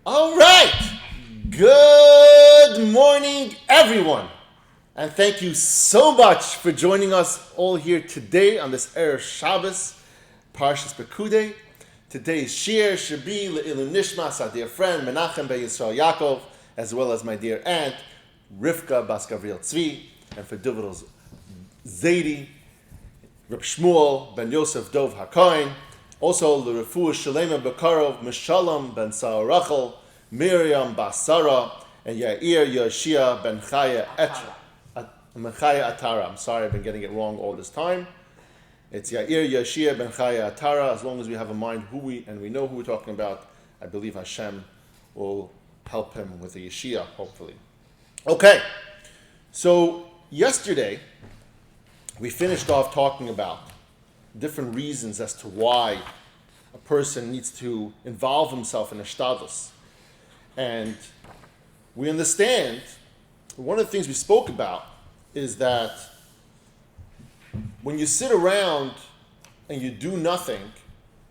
All right. Good morning, everyone. And thank you so much for joining us all here today on this Erev Shabbos, Parshas Pekudei. Today's Shir should be Le'ilu Nishmas, our dear friend Menachem Ben Yisrael Yaakov, as well as my dear aunt Rivka Bas Gavriel Tzvi, and for Duvros Zaidi, Reb Shmuel Ben Yosef Dov HaKohen, also L'Refuah Shalema Bekarov Mishalom Ben Saar Rachel, Miriam Bas Sarah, and Yair Yoshia Ben Chaya Atara. I'm sorry, I've been getting it wrong all this time. It's Yair Yoshia Ben Chaya Atara. As long as we have in mind who we know who we're talking about, I believe Hashem will help him with the Yeshia, hopefully. Okay, so yesterday we finished off talking about different reasons as to why a person needs to involve himself in a shtadlus. And we understand, one of the things we spoke about is that when you sit around and you do nothing,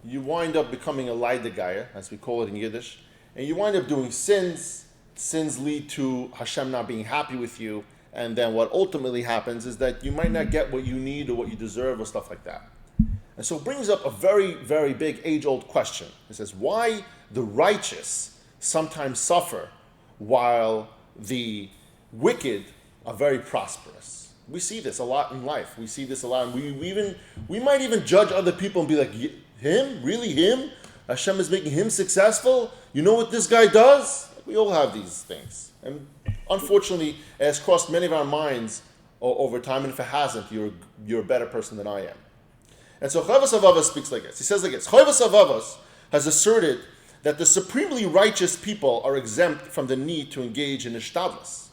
you wind up becoming a leidegaya, as we call it in Yiddish, and you wind up doing sins. Sins lead to Hashem not being happy with you, and then what ultimately happens is that you might not get what you need or what you deserve or stuff like that. And so it brings up a very, very big age-old question. It says, why the righteous sometimes suffer while the wicked are very prosperous? We see this a lot in life. We see this a lot. We might even judge other people and be like, him? Really him? Hashem is making him successful? You know what this guy does? We all have these things. And unfortunately, it has crossed many of our minds over time, and if it hasn't, you're a better person than I am. And so Chovos Avavos speaks like this. He says like this: Chovos Avavos has asserted that the supremely righteous people are exempt from the need to engage in ishtadlus.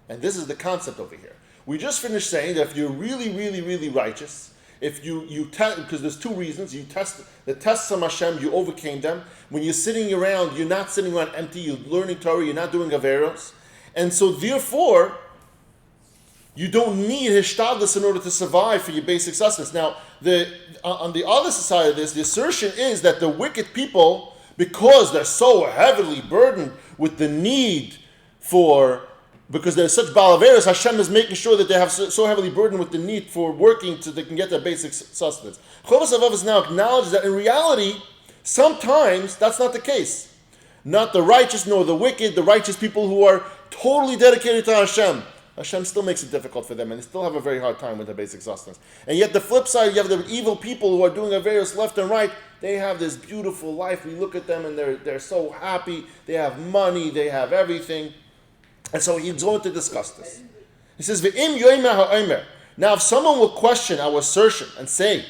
And this is the concept over here. We just finished saying that if you're really, really, really righteous, if you test, because there's two reasons, you test the tests of Hashem, you overcame them. When you're sitting around, you're not sitting around empty, you're learning Torah, you're not doing averos. And so therefore, you don't need hishtadlus in order to survive for your basic sustenance. Now, on the other side of this, the assertion is that the wicked people, because they're so heavily burdened with the need because they're such balaveras, Hashem is making sure that they have so heavily burdened with the need for working so they can get their basic sustenance. Chovos Avavos now acknowledges that in reality, sometimes that's not the case. Not the righteous nor the wicked, the righteous people who are totally dedicated to Hashem. Hashem still makes it difficult for them, and they still have a very hard time with their basic sustenance. And yet the flip side, you have the evil people who are doing various left and right. They have this beautiful life. We look at them and they're so happy. They have money. They have everything. And so he's going to discuss this. He says, "V'im yoymer ha'omer." Now, if someone will question our assertion and say,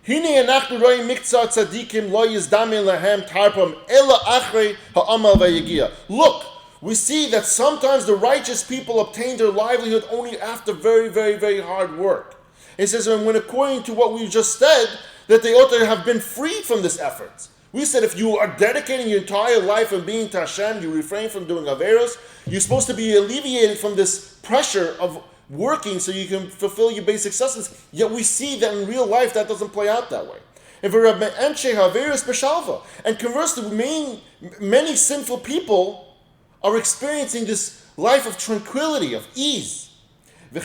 "Hine anachnu roim miktzah tzadikim lo yizdamin lahem tarpam ela achrei ha'amal v'yagia." Look, we see that sometimes the righteous people obtain their livelihood only after very, very, very hard work. He says, and when according to what we just said, that they ought to have been freed from this effort. We said if you are dedicating your entire life and being to Hashem, you refrain from doing averos, you're supposed to be alleviated from this pressure of working so you can fulfill your basic sustenance. Yet we see that in real life that doesn't play out that way. And conversely, many sinful people are experiencing this life of tranquility, of ease. And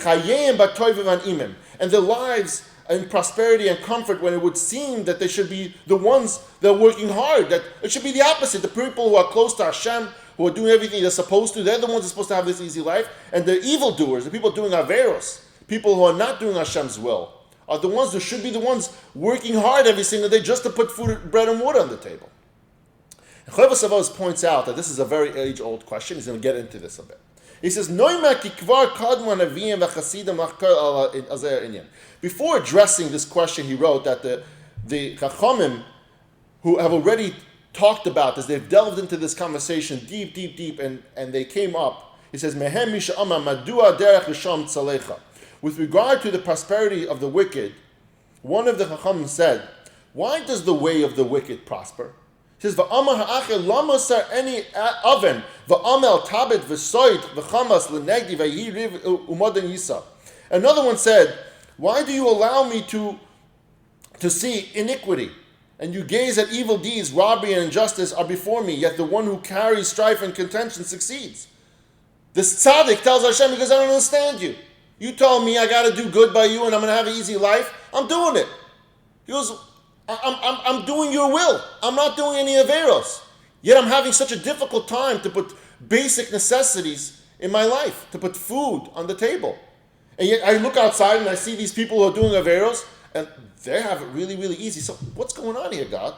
their lives in prosperity and comfort, when it would seem that they should be the ones that are working hard, that it should be the opposite. The people who are close to Hashem, who are doing everything they're supposed to, they're the ones that are supposed to have this easy life. And the evildoers, the people doing averos, people who are not doing Hashem's will, are the ones who should be the ones working hard every single day just to put food, bread and water on the table. Chovos Avavos points out that this is a very age-old question. He's going to get into this a bit. He says, before addressing this question, he wrote that the Chachamim, who have already talked about this, they've delved into this conversation deep, and they came up. He says, with regard to the prosperity of the wicked, one of the Chachamim said, why does the way of the wicked prosper? He says, "Va'amar ha'acher lama sar any oven va'amel tabet v'soit v'chamas l'negdi v'yi riv umaden yisa." Another one said, "Why do you allow me to see iniquity and you gaze at evil deeds, robbery and injustice are before me, yet the one who carries strife and contention succeeds. This tzaddik tells Hashem, because I don't understand you. You told me I got to do good by you and I'm going to have an easy life. I'm doing it. He goes, I'm doing your will. I'm not doing any averos. Yet I'm having such a difficult time to put basic necessities in my life, to put food on the table. And yet I look outside and I see these people who are doing averos, and they have it really, really easy. So what's going on here, God?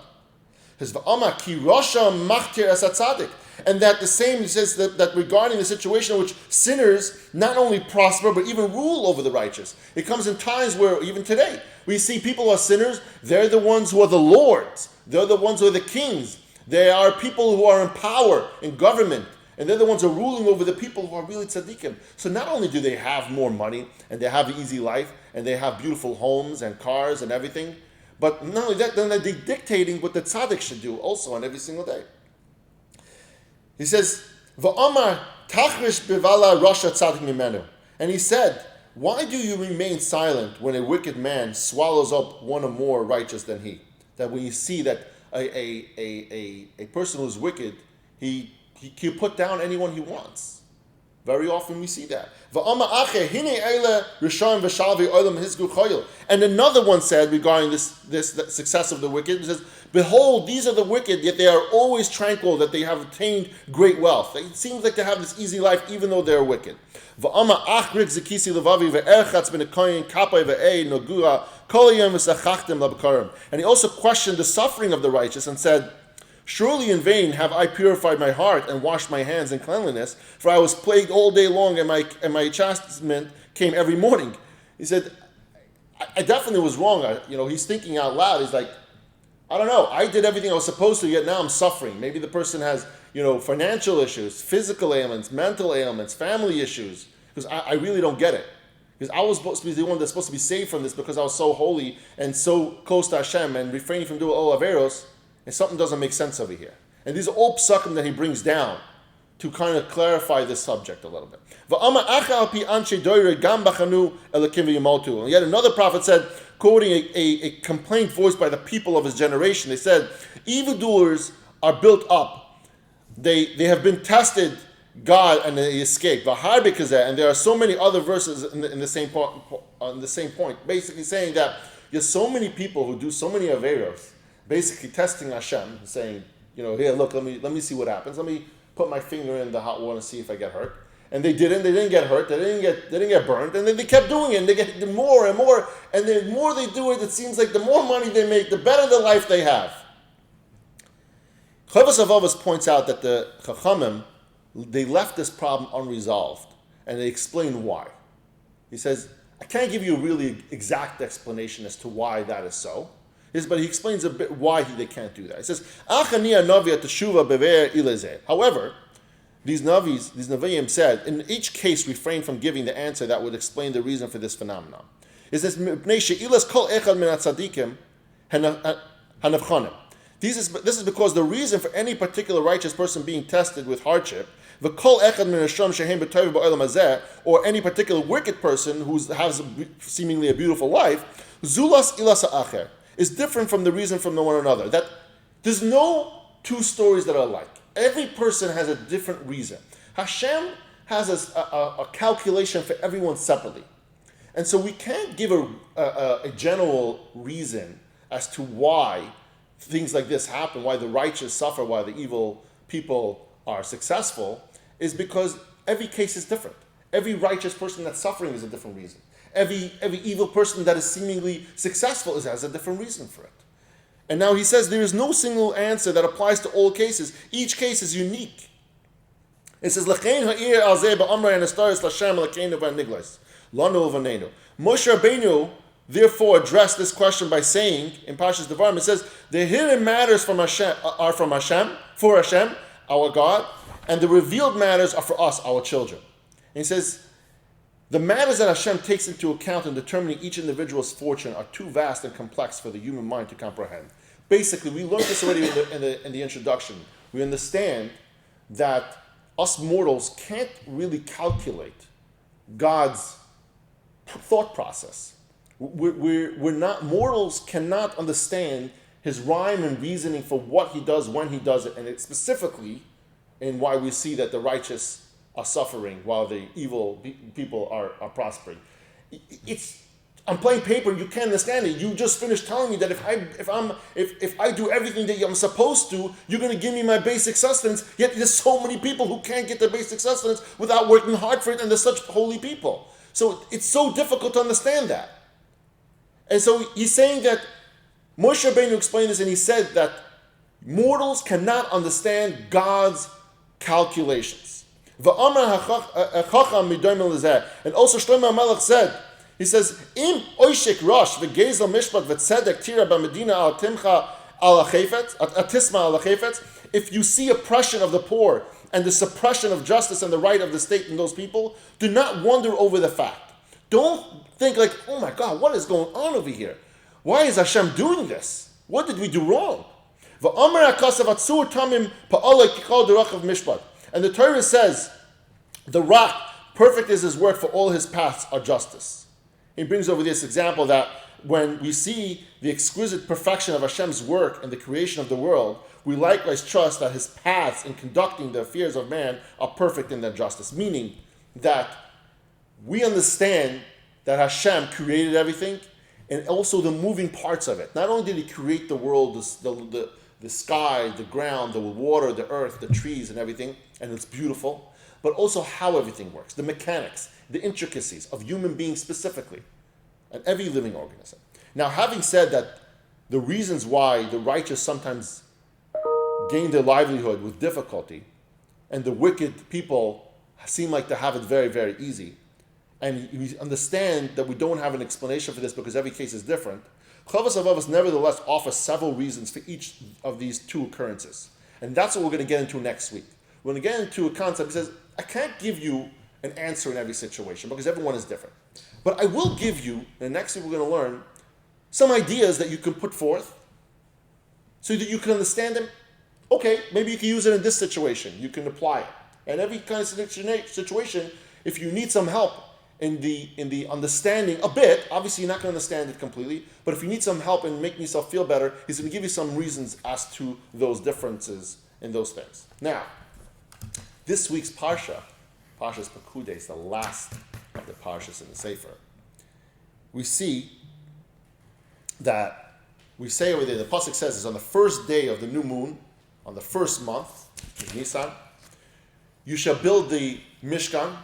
His va'ama ki rasha machtir as tzaddik. And that the same, he says that regarding the situation in which sinners not only prosper, but even rule over the righteous. It comes in times where, even today, we see people who are sinners, they're the ones who are the lords. They're the ones who are the kings. They are people who are in power, in government. And they're the ones who are ruling over the people who are really tzaddikim. So not only do they have more money, and they have an easy life, and they have beautiful homes and cars and everything, but not only that, then they're dictating what the tzaddik should do also on every single day. He says, Va'amar tachrish bivala rasha tzaddik mimenu. And he said, why do you remain silent when a wicked man swallows up one or more righteous than he? That when you see that a person who's wicked, he can put down anyone he wants. Very often we see that. And another one said regarding this success of the wicked, he says, behold, these are the wicked, yet they are always tranquil, that they have attained great wealth. It seems like they have this easy life even though they're wicked. And he also questioned the suffering of the righteous and said, surely in vain have I purified my heart and washed my hands in cleanliness, for I was plagued all day long, and my chastisement came every morning. He said, I definitely was wrong. He's thinking out loud. He's like, I don't know. I did everything I was supposed to, yet now I'm suffering. Maybe the person has, financial issues, physical ailments, mental ailments, family issues. Because I really don't get it. Because I was supposed to be the one that's supposed to be saved from this because I was so holy and so close to Hashem and refraining from doing all averos. And something doesn't make sense over here. And these are all psukim that he brings down to kind of clarify this subject a little bit. And yet another prophet said, quoting a complaint voiced by the people of his generation, they said, evildoers are built up. They have been tested, God, and they escaped. And there are so many other verses in the same point, basically saying that there's so many people who do so many averos, basically testing Hashem, saying, here, look, let me see what happens. Let me put my finger in the hot water and see if I get hurt. And they didn't get hurt, they didn't get burnt, and then they kept doing it, and they get more and more, and the more they do it, it seems like the more money they make, the better the life they have. Rav Av points out that the Chachamim, they left this problem unresolved, and they explain why. He says, I can't give you a really exact explanation as to why that is so. But he explains a bit why they can't do that. He says, however, these Naviim said, in each case refrain from giving the answer that would explain the reason for this phenomenon. It says, this is because the reason for any particular righteous person being tested with hardship, or any particular wicked person who has seemingly a beautiful life, zulas ilas ha'acher, is different from the reason from one another. That there's no two stories that are alike. Every person has a different reason. Hashem has a calculation for everyone separately. And so we can't give a general reason as to why things like this happen, why the righteous suffer, why the evil people are successful, is because every case is different. Every righteous person that's suffering is a different reason. Every evil person that is seemingly successful has a different reason for it. And now he says there is no single answer that applies to all cases. Each case is unique. It says, Moshe Rabbeinu therefore addressed this question by saying, in Parshas Devarim, it says, the hidden matters are from Hashem, for Hashem, our God, and the revealed matters are for us, our children. And he says, the matters that Hashem takes into account in determining each individual's fortune are too vast and complex for the human mind to comprehend. Basically, we learned this already in the introduction. We understand that us mortals can't really calculate God's thought process. We're not, mortals cannot understand his rhyme and reasoning for what he does when he does it, and it's specifically in why we see that the righteous are suffering while the evil people are prospering. I'm playing paper. You can't understand it. You just finished telling me that if I do everything that I'm supposed to, you're going to give me my basic sustenance. Yet there's so many people who can't get their basic sustenance without working hard for it, and they're such holy people. So it's so difficult to understand that. And so he's saying that Moshe Rabbeinu explained this, and he said that mortals cannot understand God's calculations. And also Shlomo HaMelech said, he says, "Im oishik rosh v'gezel mishpat v'tzedek tira b'medina al timcha al hachefetz." If you see oppression of the poor and the suppression of justice and the right of the state in those people, do not wonder over the fact. Don't think like, oh my God, what is going on over here? Why is Hashem doing this? What did we do wrong? And the Torah says, the rock, perfect is his work, for all his paths are justice. He brings over this example that when we see the exquisite perfection of Hashem's work in the creation of the world, we likewise trust that his paths in conducting the affairs of man are perfect in their justice. Meaning that we understand that Hashem created everything and also the moving parts of it. Not only did he create the world, the sky, the ground, the water, the earth, the trees and everything, and it's beautiful, but also how everything works, the mechanics, the intricacies of human beings specifically, and every living organism. Now, having said that, the reasons why the righteous sometimes gain their livelihood with difficulty, and the wicked people seem like to have it very, very easy, and we understand that we don't have an explanation for this because every case is different, Rav Av nevertheless offers several reasons for each of these two occurrences. And that's what we're going to get into next week. We're going to get into a concept that says, I can't give you an answer in every situation because everyone is different. But I will give you, and next week we're going to learn, some ideas that you can put forth so that you can understand them. Okay, maybe you can use it in this situation. You can apply it. And every kind of situation, if you need some help in the understanding a bit, obviously you're not going to understand it completely, but if you need some help in making yourself feel better, he's going to give you some reasons as to those differences in those things. Now, this week's Parsha, Parshas Pekudei, is the last of the Parshas in the Sefer. We see that, we say over there, the Pasuk says, is on the first day of the new moon, on the first month, Nisan, you shall build the Mishkan,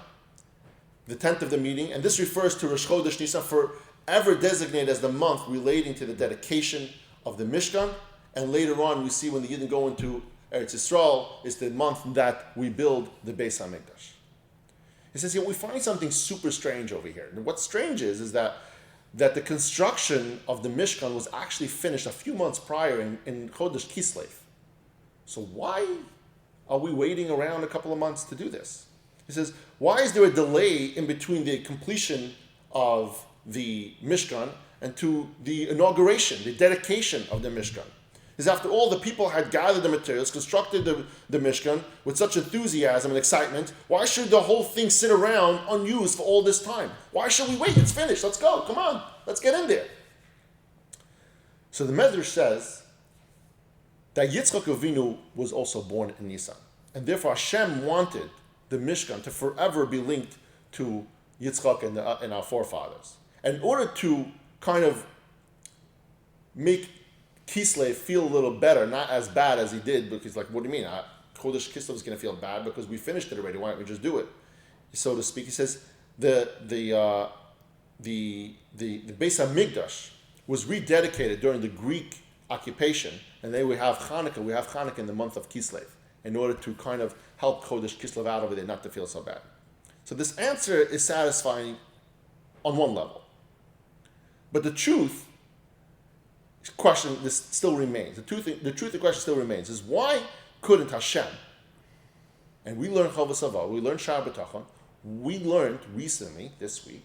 the tent of the meeting, and this refers to Rosh Chodesh Nisan, forever designated as the month relating to the dedication of the Mishkan, and later on we see when the Yidden go into Eretz Yisrael, is the month that we build the Beis HaMikdash. He says here, we find something super strange over here. And what's strange is that the construction of the Mishkan was actually finished a few months prior in Chodesh Kislev. So why are we waiting around a couple of months to do this? He says, why is there a delay in between the completion of the Mishkan and to the inauguration, the dedication of the Mishkan? Because after all, the people had gathered the materials, constructed the Mishkan with such enthusiasm and excitement. Why should the whole thing sit around unused for all this time? Why should we wait? It's finished. Let's go. Come on. Let's get in there. So the Medrash says that Yitzchak Avinu was also born in Nisan. And therefore Hashem wanted the Mishkan to forever be linked to Yitzchak and our forefathers. And in order to kind of make Kislev feel a little better, not as bad as he did, because like, what do you mean? Chodesh Kislev is going to feel bad because we finished it already. Why don't we just do it? So to speak, he says the Beis HaMikdash was rededicated during the Greek occupation, and they would have Hanukkah. We have Hanukkah in the month of Kislev in order to kind of help Chodesh Kislev out over there, not to feel so bad. So this answer is satisfying on one level, but the truth question this still remains. The truth of the question still remains is why couldn't Hashem? And we learned Rav Av, we learned Shaar Habitachon, we learned recently this week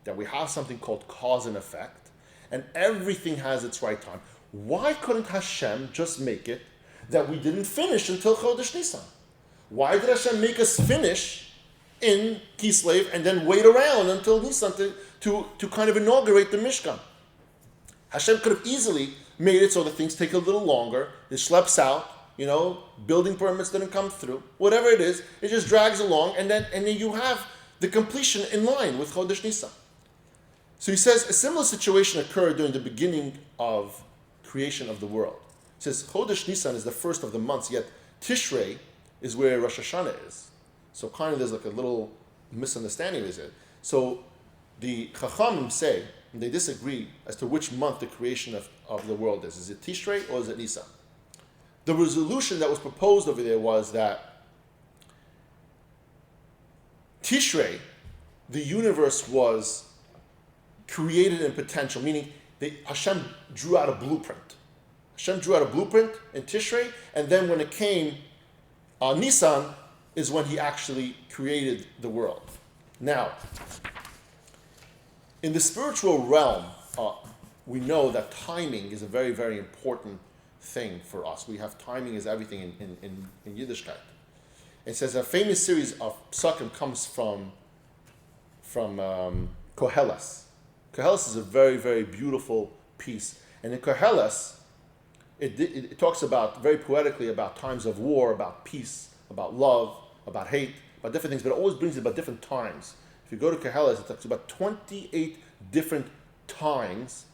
that we have something called cause and effect, and everything has its right time. Why couldn't Hashem just make it that we didn't finish until Chodesh Nisan? Why did Hashem make us finish in Kislev and then wait around until Nisan to kind of inaugurate the Mishkan? Hashem could have easily made it so that things take a little longer. It schleps out, building permits didn't come through. Whatever it is, it just drags along, and then you have the completion in line with Chodesh Nisan. So he says a similar situation occurred during the beginning of creation of the world. He says Chodesh Nisan is the first of the months, yet Tishrei is where Rosh Hashanah is. So kind of there's like a little misunderstanding of it. So the Chachamim say, and they disagree as to which month the creation of the world is. Is it Tishrei or is it Nisan? The resolution that was proposed over there was that Tishrei, the universe was created in potential, meaning Hashem drew out a blueprint. Hashem drew out a blueprint in Tishrei, and then when it came, Nisan is when he actually created the world. Now, in the spiritual realm, we know that timing is a very, very important thing for us. We have timing as everything in Yiddishkeit. It says a famous series of psukim comes from Koheles. Koheles is a very, very beautiful piece. And in Koheles, it talks about, very poetically, about times of war, about peace, about love, about hate, about different things, but it always brings it about different times. If you go to Koheles, it talks about 28 different times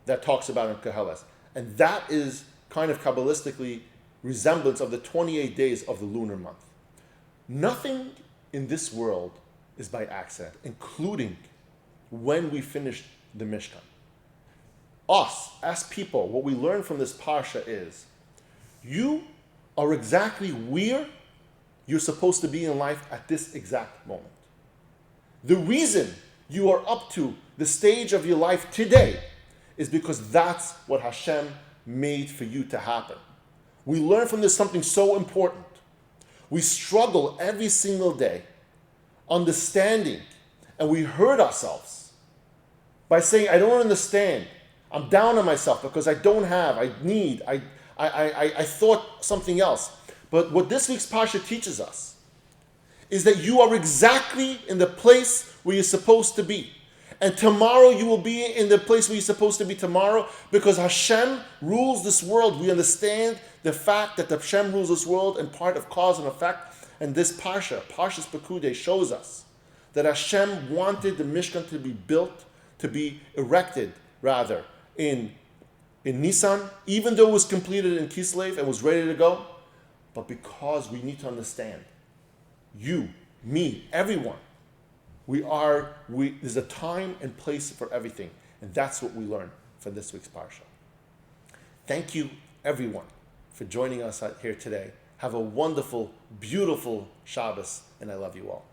that talks about in Koheles. And that is kind of Kabbalistically resemblance of the 28 days of the lunar month. Nothing in this world is by accident, including when we finished the Mishkan. Us, as people, what we learn from this parsha is, you are exactly where you're supposed to be in life at this exact moment. The reason you are up to the stage of your life today is because that's what Hashem made for you to happen. We learn from this something so important. We struggle every single day understanding, and we hurt ourselves by saying, I don't understand. I'm down on myself because I don't have, I need, I thought something else. But what this week's Parsha teaches us is that you are exactly in the place where you're supposed to be. And tomorrow you will be in the place where you're supposed to be tomorrow, because Hashem rules this world. We understand the fact that Hashem rules this world and part of cause and effect. And this Parsha, Parshas Pekudei, shows us that Hashem wanted the Mishkan to be built, to be erected, rather, in Nisan, even though it was completed in Kislev and was ready to go. But because we need to understand, you, me, everyone, there's a time and place for everything. And that's what we learn from this week's Parsha. Thank you, everyone, for joining us here today. Have a wonderful, beautiful Shabbos, and I love you all.